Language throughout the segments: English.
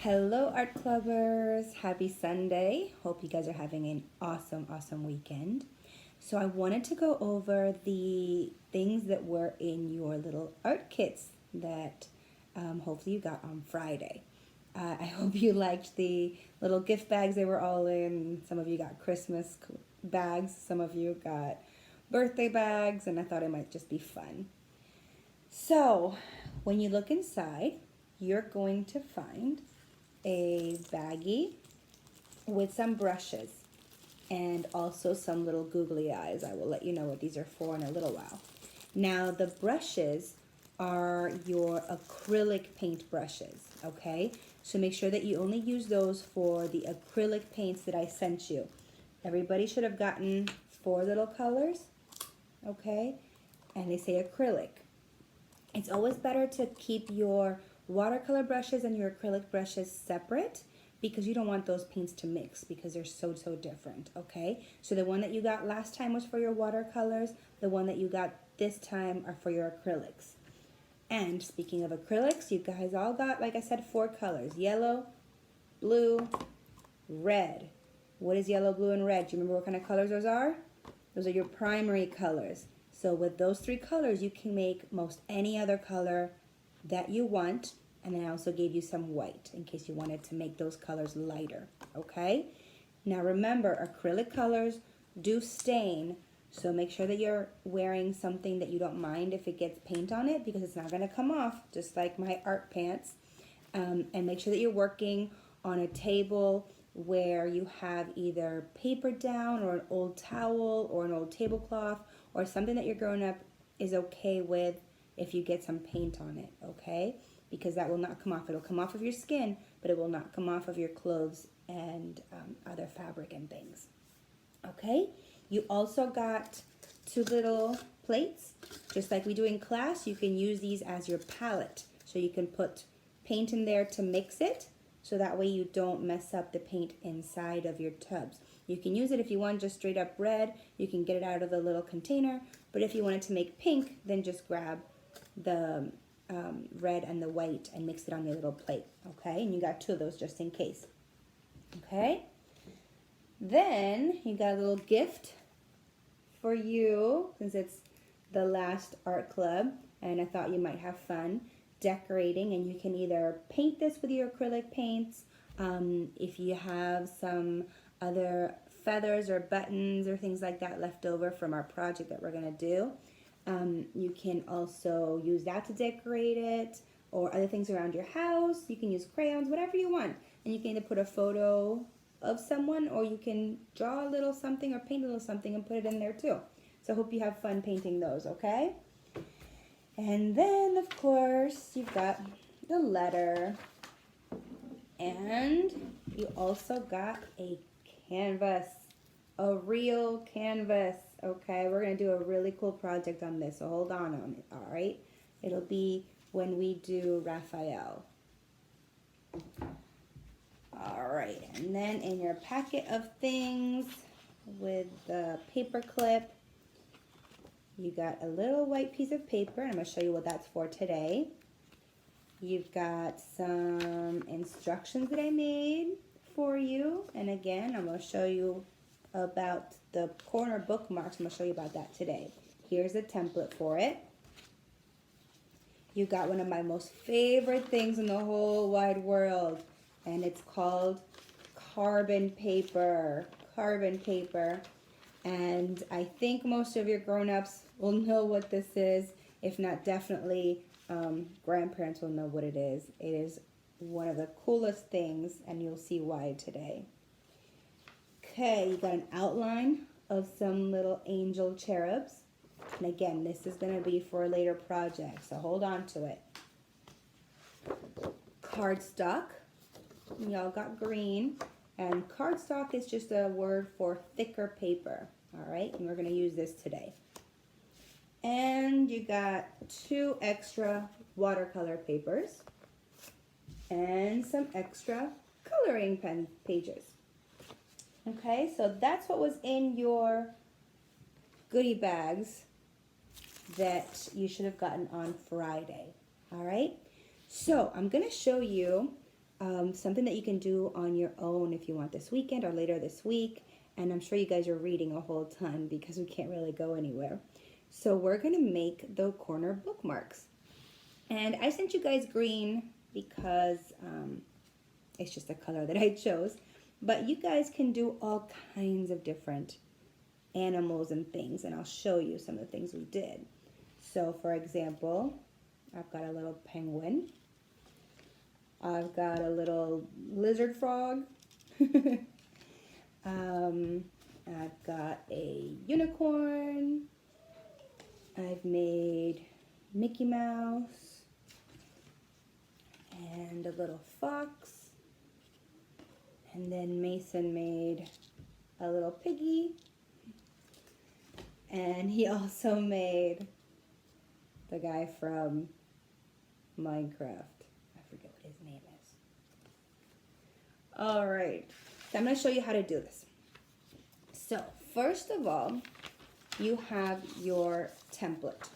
Hello, art clubbers. Happy Sunday. Hope you guys are having an awesome weekend. So, I wanted to go over the things that were in your little art kits that hopefully you got on Friday. I hope you liked the little gift bags they were all in. Some of you got Christmas bags, some of you got birthday bags, and I thought it might just be fun. So, when you look inside, you're going to find a baggie with some brushes and also some little googly eyes. I will let you know what these are for in a little while. Now the brushes are your acrylic paint brushes, okay? So make sure that you only use those for the acrylic paints that I sent you. Everybody should have gotten 4 little colors, okay? And they say acrylic. It's always better to keep your watercolor brushes and your acrylic brushes separate because you don't want those paints to mix because they're so different, okay? So the one that you got last time was for your watercolors. The one that you got this time are for your acrylics. And speaking of acrylics, you guys all got, like I said, 4 colors. Yellow, blue, red. What is yellow, blue, and red? Do you remember what kind of colors those are? Those are your primary colors. So with those 3 colors, you can make most any other color that you want. And then I also gave you some white in case you wanted to make those colors lighter, okay? Now remember, acrylic colors do stain, so make sure that you're wearing something that you don't mind if it gets paint on it because it's not gonna come off, just like my art pants. And make sure that you're working on a table where you have either paper down or an old towel or an old tablecloth or something that your grown-up is okay with if you get some paint on it, okay? Because that will not come off. It'll come off of your skin, but it will not come off of your clothes and other fabric and things. Okay? You also got 2 little plates. Just like we do in class, you can use these as your palette. So you can put paint in there to mix it, so that way you don't mess up the paint inside of your tubs. You can use it if you want just straight up red. You can get it out of the little container. But if you wanted to make pink, then just grab the red and the white and mix it on your little plate, okay? And you got 2 of those just in case, okay? Then you got a little gift for you since it's the last art club, and I thought you might have fun decorating, and you can either paint this with your acrylic paints. If you have some other feathers or buttons or things like that left over from our project that we're gonna do, you can also use that to decorate it, or other things around your house. You can use crayons, whatever you want. And you can either put a photo of someone, or you can draw a little something or paint a little something and put it in there too. So I hope you have fun painting those, okay? And then, of course, you've got the letter. And you also got a canvas, a real canvas. Okay, we're going to do a really cool project on this, so hold on it, all right? It'll be when we do Raphael. All right, and then in your packet of things with the paper clip, you got a little white piece of paper, and I'm going to show you what that's for today. You've got some instructions that I made for you, and again, I'm going to show you about the corner bookmarks. I'm going to show you about that today. Here's a template for it. You got one of my most favorite things in the whole wide world, and it's called carbon paper. Carbon paper. And I think most of your grown-ups will know what this is. If not, definitely grandparents will know what it is. It is one of the coolest things, and you'll see why today. Okay, you got an outline of some little angel cherubs. And again, this is going to be for a later project, so hold on to it. Cardstock. Y'all got green. And cardstock is just a word for thicker paper. All right, and we're going to use this today. And you got 2 extra watercolor papers and some extra coloring pen pages. Okay, so that's what was in your goodie bags that you should have gotten on Friday. All right, so I'm going to show you something that you can do on your own if you want this weekend or later this week. And I'm sure you guys are reading a whole ton because we can't really go anywhere. So we're going to make the corner bookmarks. And I sent you guys green because it's just a color that I chose. But you guys can do all kinds of different animals and things. And I'll show you some of the things we did. So for example, I've got a little penguin. I've got a little lizard frog. I've got a unicorn. I've made Mickey Mouse and a little fox. And then Mason made a little piggy. And he also made the guy from Minecraft. I forget what his name is. All right. So I'm going to show you how to do this. So first of all, you have your template,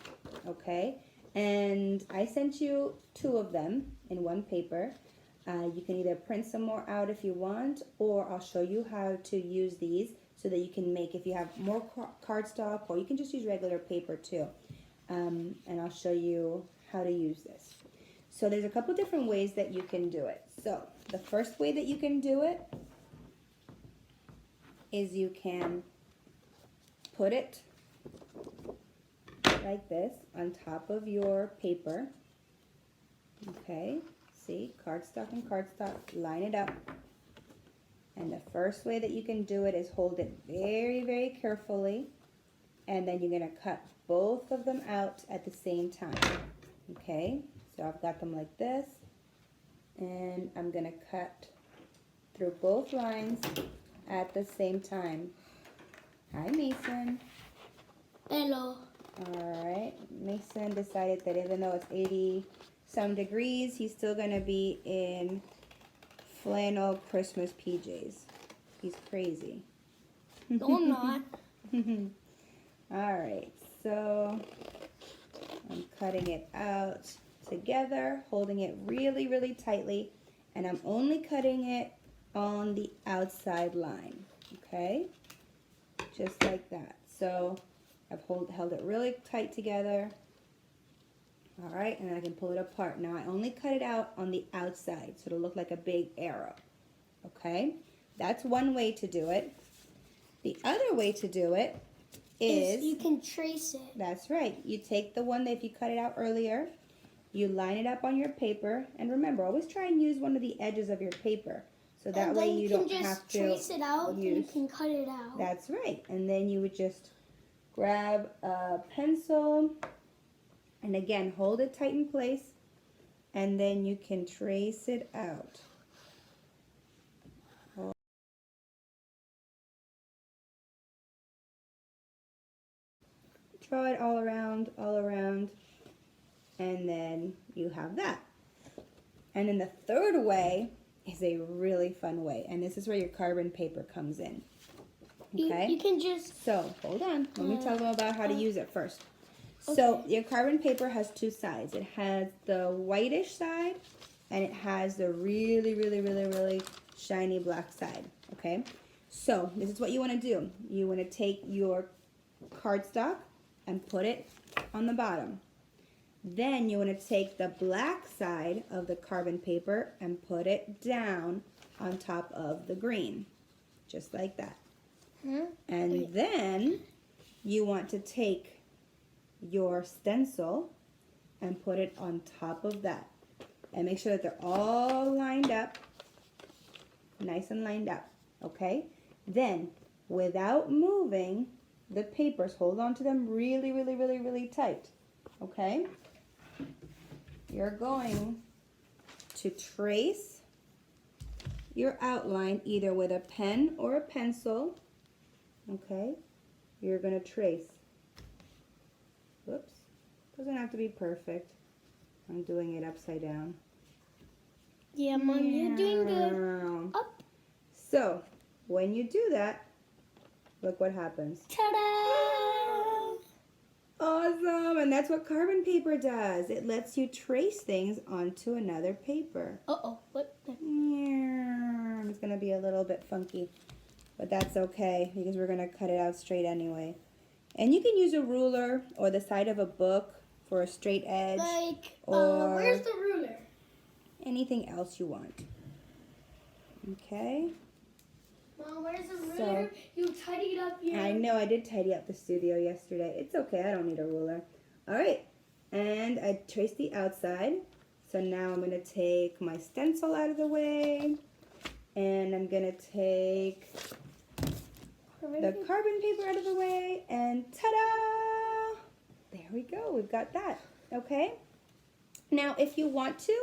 okay? And I sent you 2 of them in one paper. You can either print some more out if you want, or I'll show you how to use these so that you can make, if you have more cardstock, or you can just use regular paper too. And I'll show you how to use this. So there's a couple different ways that you can do it. So the first way that you can do it is you can put it like this on top of your paper. Okay, see, cardstock and cardstock, line it up. And the first way that you can do it is hold it very, very carefully, and then you're going to cut both of them out at the same time. Okay, so I've got them like this, and I'm going to cut through both lines at the same time. Hi, Mason. Hello. All right, Mason decided that even though it's 80 some degrees, he's still going to be in flannel Christmas PJs. He's crazy. No, I'm not. All right, so I'm cutting it out together, holding it really, really tightly, and I'm only cutting it on the outside line, okay? Just like that. So I've held it really tight together. All right, and then I can pull it apart. Now I only cut it out on the outside, so it'll look like a big arrow, okay? That's one way to do it. The other way to do it is you can trace it. That's right. You take the one that if you cut it out earlier, you line it up on your paper, and remember, always try and use one of the edges of your paper, so that way you don't have to trace it out and you can cut it out. That's right. And then you would just grab a pencil, and again, hold it tight in place, and then you can trace it out. Draw it all around, and then you have that. And then the third way is a really fun way, and this is where your carbon paper comes in. Okay? You can just... So, hold on. Let me tell them about how to use it first. Okay. So, your carbon paper has 2 sides. It has the whitish side, and it has the really, really, really, really shiny black side. Okay? So, this is what you want to do. You want to take your cardstock and put it on the bottom. Then you want to take the black side of the carbon paper and put it down on top of the green. Just like that. And then you want to take your stencil and put it on top of that. And make sure that they're all lined up. Nice and lined up. Okay? Then, without moving the papers, hold on to them really, really, really, really tight. Okay? You're going to trace your outline either with a pen or a pencil. Okay? You're going to trace. Whoops. Doesn't have to be perfect. I'm doing it upside down. Yeah, Mom, you're doing good. Up. So, when you do that, look what happens. Ta-da! Awesome! And that's what carbon paper does. It lets you trace things onto another paper. Uh-oh. What? to be a little bit funky. But that's okay because we're going to cut it out straight anyway. And you can use a ruler or the side of a book for a straight edge. Like, or where's the ruler? anything else you want. Okay. Mom, where's the ruler? You tidied up your... I know, I did tidy up the studio yesterday. It's okay, I don't need a ruler. All right, and I traced the outside. So now I'm going to take my stencil out of the way. And I'm going to take the carbon paper out of the way. And ta-da! There we go, we've got that. Okay? Now, if you want to,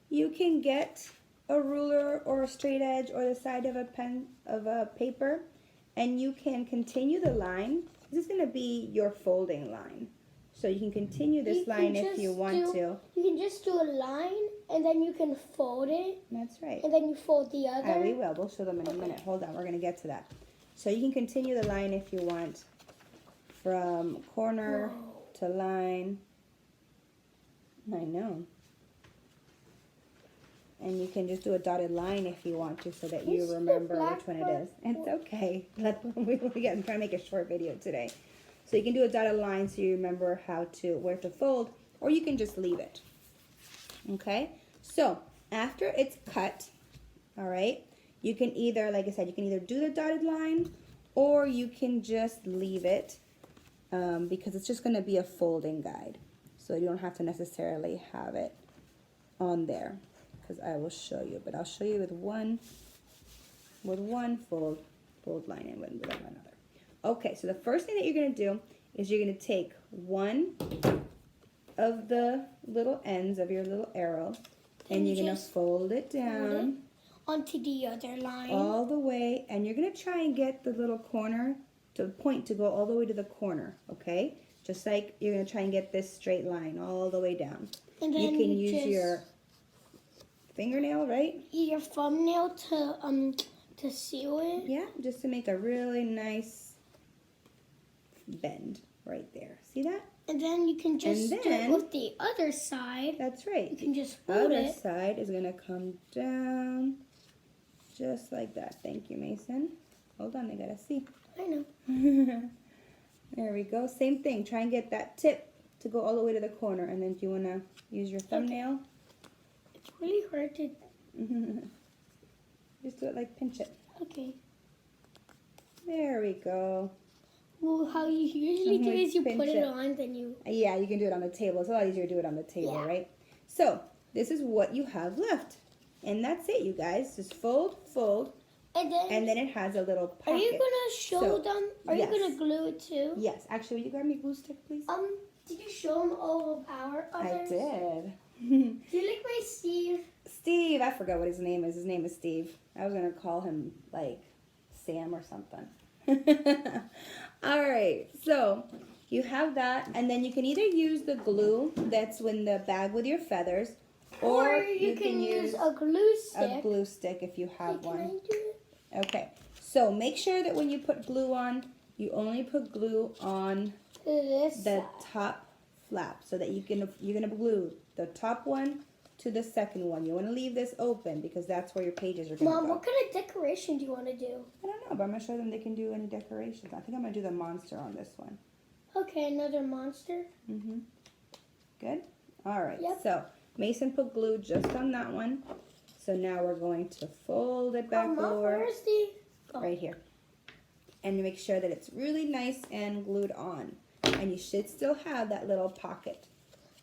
you can get a ruler or a straight edge or the side of a pen of a paper, and you can continue the line. This is going to be your folding line. So you can continue this line if you want to. You can just do a line, and then you can fold it. That's right. And then you fold the other. We will. We'll show them in a minute. Hold on. We're going to get to that. So you can continue the line if you want, from corner to line. I know. And you can just do a dotted line if you want to, so that you remember which one it is. It's okay. I'm trying to make a short video today. So you can do a dotted line so you remember where to fold, or you can just leave it. Okay? So after it's cut, all right, you can either, like I said, you can either do the dotted line, or you can just leave it, because it's just going to be a folding guide. So you don't have to necessarily have it on there, because I will show you. But I'll show you with one fold line and with another. Okay, so the first thing that you're going to do is you're going to take one of the little ends of your little arrow, and you're going to fold it down onto the other line. All the way, and you're going to try and get the little corner to point to go all the way to the corner, okay? Just like you're going to try and get this straight line all the way down. And then you can use your fingernail, right? Your thumbnail to seal it. Yeah, just to make a really nice bend right there. See that? And then you can just do it with the other side. That's right. You can just fold it. The other side is going to come down just like that. Thank you, Mason. Hold on, I got to see. I know. There we go. Same thing. Try and get that tip to go all the way to the corner. And then do you want to use your thumbnail? It's really hard to... Just do it like pinch it. Okay. There we go. Well, how you usually do is you put it on, then you... Yeah, you can do it on the table. It's a lot easier to do it on the table, right? So, this is what you have left. And that's it, you guys. Just fold, fold. And then it has a little pocket. Are you going to show them? Are you going to glue it too? Yes. Actually, will you grab me a glue stick, please? Did you show them all of our others? I did. Do you like my Steve? Steve. I forgot what his name is. His name is Steve. I was going to call him, like, Sam or something. All right. So, you have that. And then you can either use the glue that's in the bag with your feathers. Or you can use a glue stick. A glue stick if you have one. Can I do it? Okay, so make sure that when you put glue on, you only put glue on the top flap, so that you're gonna glue the top one to the second one. You want to leave this open because that's where your pages are gonna go. Mom, what kind of decoration do you want to do? I don't know, but I'm gonna show them they can do any decorations. I think I'm gonna do the monster on this one. Okay, another monster. Good. All right. Yep. So Mason put glue just on that one. So now we're going to fold it back over. Where's the... Right here. And make sure that it's really nice and glued on. And you should still have that little pocket.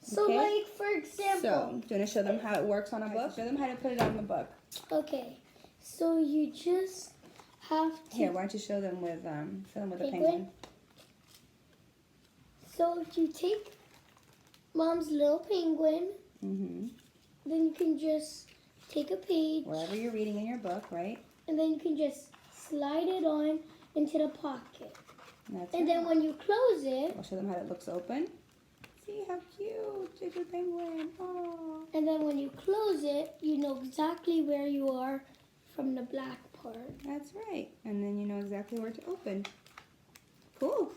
So like, for example... So, do you want to show them how it works on a book? Show them how to put it on the book. Okay. So you just have to... Here, why don't you show them with a penguin? So if you take Mom's little penguin, then you can just take a page. Wherever you're reading in your book, right? And then you can just slide it on into the pocket. And then when you close it... I'll show them how it looks open. See how cute. It's a penguin. Aww. And then when you close it, you know exactly where you are from the black part. That's right. And then you know exactly where to open. Cool.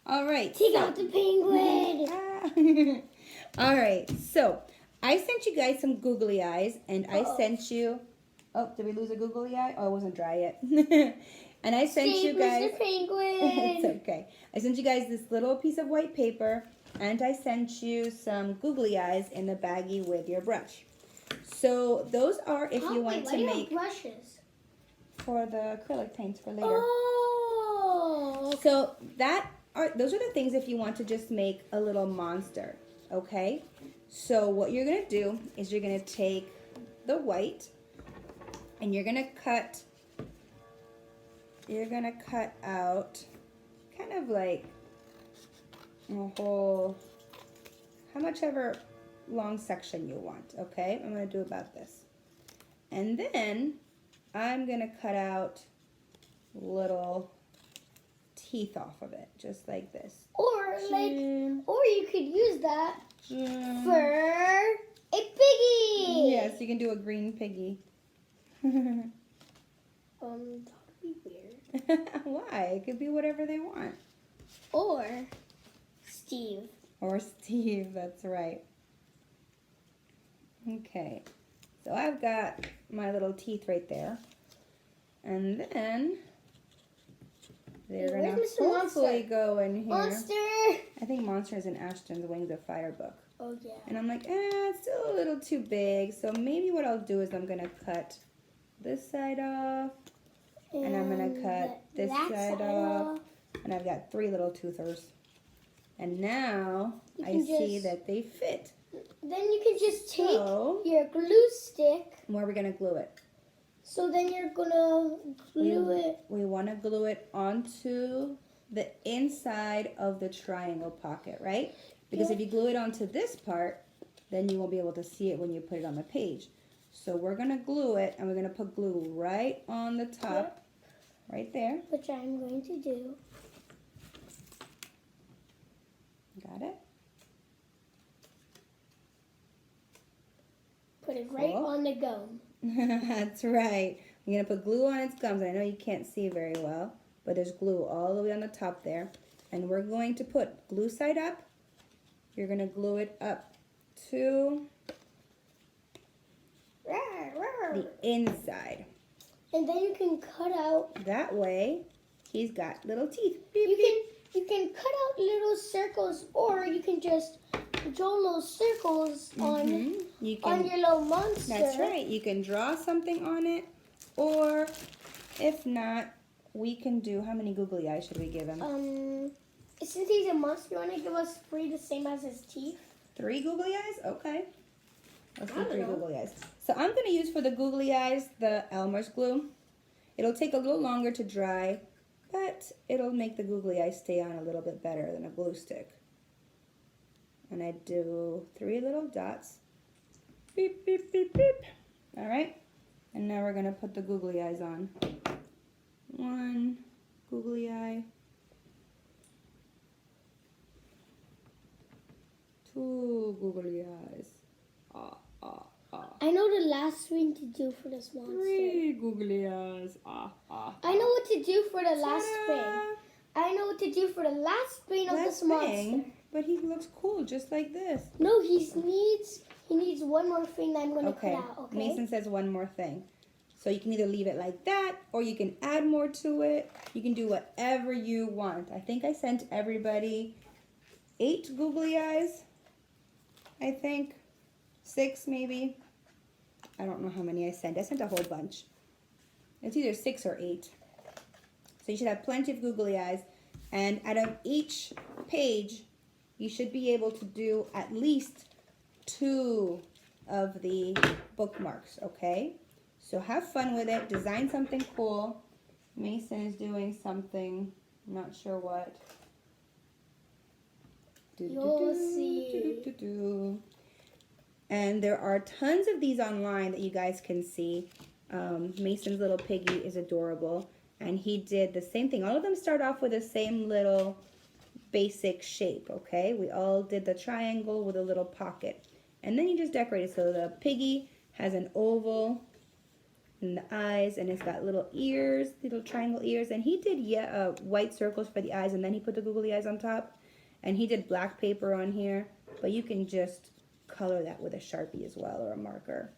All right. Take out the penguin. All right. So I sent you guys some googly eyes, and I sent you Oh, did we lose a googly eye? Oh, it wasn't dry yet. And I sent you Save guys. Mr. Penguin. It's okay. I sent you guys this little piece of white paper, and I sent you some googly eyes in the baggie with your brush. So those are if you want why to do you make have brushes? for the acrylic paints for later. Oh. So those are the things if you want to just make a little monster, okay? So what you're gonna do is you're gonna take the white and you're gonna cut out kind of like a whole, how much ever long section you want, okay? I'm gonna do about this. And then I'm gonna cut out little teeth off of it, just like this. Or you could use that Mm. for a piggy. Yes, you can do a green piggy. That would be weird. Why? It could be whatever they want. Or Steve. Or Steve, that's right. Okay, so I've got my little teeth right there. And then they're Where's gonna Mr. hopefully Monster? go in here. Monster! I think Monster is in Ashton's Wings of Fire book. Oh, yeah. And I'm like, it's still a little too big. So maybe what I'll do is I'm gonna cut this side off. And I'm gonna cut this that side off. And I've got 3 little toothers. And now You I can see just- that they fit. Then you can just take So your glue stick. where are we gonna glue it? So then you're gonna glue it. We want to glue it onto the inside of the triangle pocket, right? Because Yeah. if you glue it onto this part, then you won't be able to see it when you put it on the page. So we're going to glue it, and we're going to put glue right on the top, right there. Which I'm going to do. Got it? Put it right Cool. on the gum. That's right. I'm going to put glue on its gums. I know you can't see very well, but there's glue all the way on the top there. And we're going to put glue side up. You're going to glue it up to the inside. And then you can cut out. That way, he's got little teeth. Beep, You beep. can cut out little circles, or you can just draw little circles You on can, your little monster. that's right. You can draw something on it, or if not, we can do, how many googly eyes should we give him? Since he's a monster, you want to give us 3 the same as his teeth? 3 googly eyes? Okay. Let's do I don't 3 know. googly eyes. So I'm going to use for the googly eyes the Elmer's glue. It'll take a little longer to dry, but it'll make the googly eyes stay on a little bit better than a glue stick. And I do 3 little dots. Beep, beep, beep, beep. All right. And now we're going to put the googly eyes on. 1 googly eye. 2 googly eyes. I know the last thing to do for this monster. 3 googly eyes. I know what to do for the last Ta-da! thing. I know what to do for the last thing of this monster. But he looks cool just like this. No, he needs one more thing that I'm going to Okay. cut out, okay? Mason says one more thing. So you can either leave it like that, or you can add more to it. You can do whatever you want. I think I sent everybody 8 googly eyes. I think 6 maybe. I don't know how many I sent. I sent a whole bunch. It's either 6 or 8. So you should have plenty of googly eyes. And out of each page, you should be able to do at least 2 of the bookmarks, okay? So have fun with it. Design something cool. Mason is doing something. I'm not sure what. You'll see. And there are tons of these online that you guys can see. Mason's little piggy is adorable. And he did the same thing. All of them start off with the same little basic shape, okay? We all did the triangle with a little pocket. And then you just decorate it. So the piggy has an oval and the eyes, and it's got little ears, little triangle ears. And he did white circles for the eyes, and then he put the googly eyes on top. And he did black paper on here. But you can just color that with a Sharpie as well, or a marker.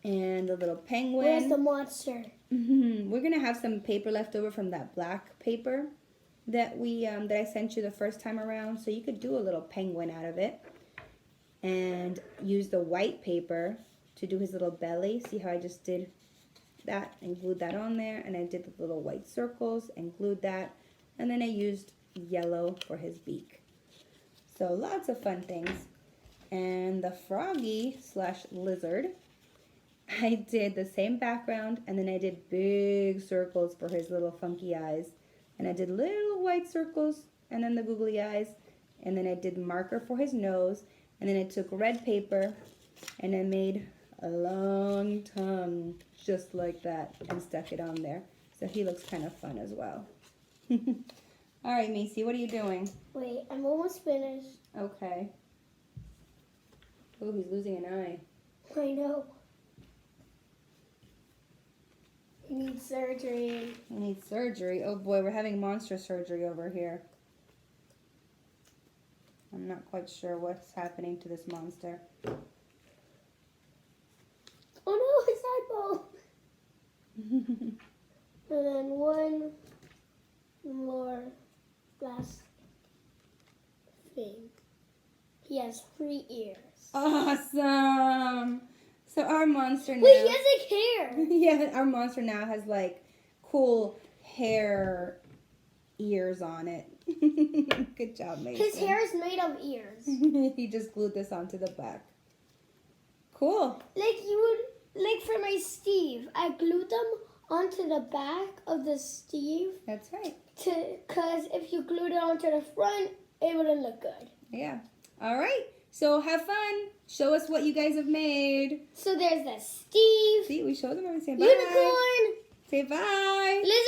And the little penguin. Where's the monster? We're gonna have some paper left over from that black paper that that I sent you the first time around. So you could do a little penguin out of it, and use the white paper to do his little belly. See how I just did that and glued that on there, and I did the little white circles and glued that, and then I used yellow for his beak. So lots of fun things. And the froggy slash lizard, I did the same background, and then I did big circles for his little funky eyes, and I did little white circles and then the googly eyes, and then I did marker for his nose, and then I took red paper and I made a long tongue just like that and stuck it on there. So he looks kind of fun as well. All right, Macy, what are you doing? Wait, I'm almost finished. Okay. Oh, he's losing an eye. I know. He needs surgery. He needs surgery. Oh boy, we're having monster surgery over here. I'm not quite sure what's happening to this monster. Oh no, his eyeball. And then one more last thing. He has 3 ears. Awesome! So our monster now... Wait, he has like hair. Yeah, our monster now has like cool hair ears on it. Good job, Mason. His hair is made of ears. He just glued this onto the back. Cool. Like you would, like for my Steve, I glued them onto the back of the Steve. That's right. Because if you glued it onto the front, it wouldn't look good. Yeah. All right. So have fun. Show us what you guys have made. So there's the Steve. See, we showed them everything. Say bye. Unicorn. Say bye. Lizard.